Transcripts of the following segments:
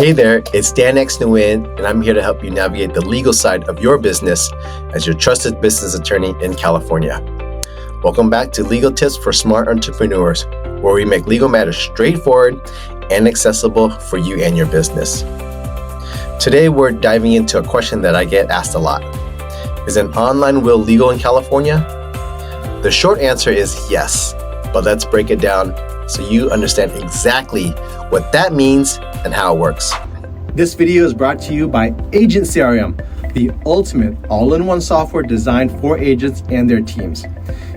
Hey there, it's Dan X Nguyen, and I'm here to help you navigate the legal side of your business as your trusted business attorney in California. Welcome back to Legal Tips for Smart Entrepreneurs, where we make legal matters straightforward and accessible for you and your business. Today, we're diving into a question that I get asked a lot. Is an online will legal in California? The short answer is yes, but let's break it down so you understand exactly what that means and how it works. This video is brought to you by Agent CRM, the ultimate all-in-one software designed for agents and their teams.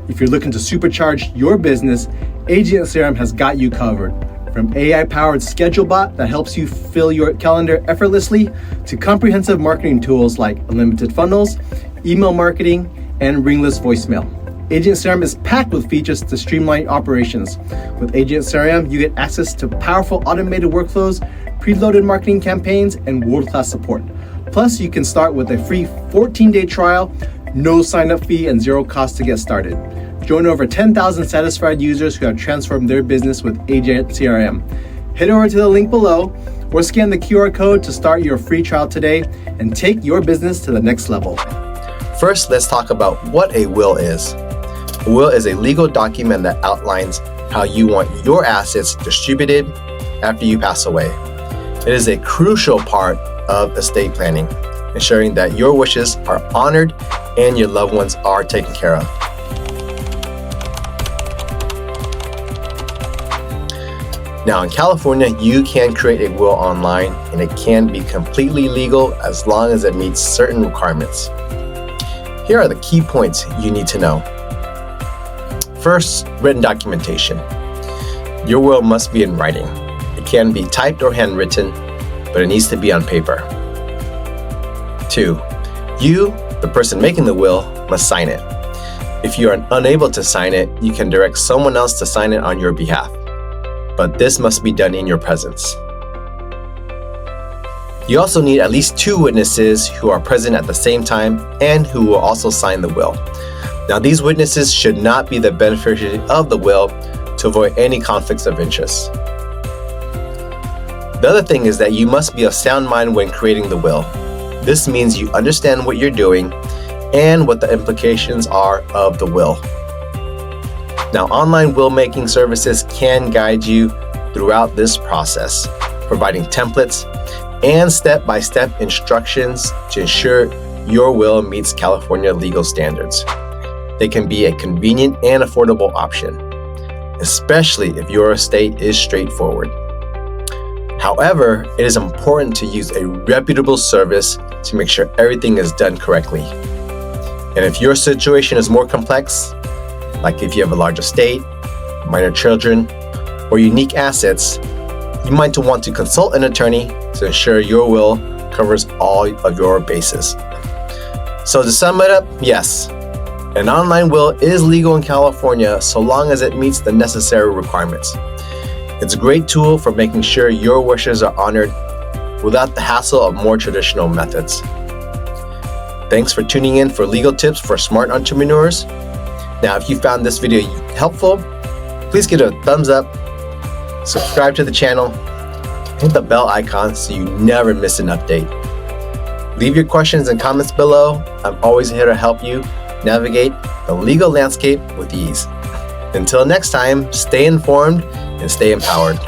If you're looking to supercharge your business, Agent CRM has got you covered. From AI-powered schedule bot that helps you fill your calendar effortlessly to comprehensive marketing tools like unlimited funnels, email marketing, and ringless voicemail. Agent CRM is packed with features to streamline operations. With Agent CRM, you get access to powerful automated workflows, preloaded marketing campaigns, and world-class support. Plus, you can start with a free 14-day trial, no sign-up fee, and zero cost to get started. Join over 10,000 satisfied users who have transformed their business with Agent CRM. Head over to the link below or scan the QR code to start your free trial today and take your business to the next level. First, let's talk about what a will is. A will is a legal document that outlines how you want your assets distributed after you pass away. It is a crucial part of estate planning, ensuring that your wishes are honored and your loved ones are taken care of. Now in California, you can create a will online and it can be completely legal as long as it meets certain requirements. Here are the key points you need to know. First, written documentation. Your will must be in writing. It can be typed or handwritten, but it needs to be on paper. 2, you, the person making the will, must sign it. If you are unable to sign it, you can direct someone else to sign it on your behalf, but this must be done in your presence. You also need at least 2 witnesses who are present at the same time and who will also sign the will. Now, these witnesses should not be the beneficiary of the will to avoid any conflicts of interest. The other thing is that you must be of sound mind when creating the will. This means you understand what you're doing and what the implications are of the will. Now, online will-making services can guide you throughout this process, providing templates and step-by-step instructions to ensure your will meets California legal standards. They can be a convenient and affordable option, especially if your estate is straightforward. However, it is important to use a reputable service to make sure everything is done correctly. And if your situation is more complex, like if you have a large estate, minor children, or unique assets, you might want to consult an attorney to ensure your will covers all of your bases. So to sum it up, yes, an online will is legal in California so long as it meets the necessary requirements. It's a great tool for making sure your wishes are honored without the hassle of more traditional methods. Thanks for tuning in for Legal Tips for Smart Entrepreneurs. Now, if you found this video helpful, please give it a thumbs up, subscribe to the channel, hit the bell icon so you never miss an update. Leave your questions and comments below. I'm always here to help you navigate the legal landscape with ease. Until next time, stay informed and stay empowered.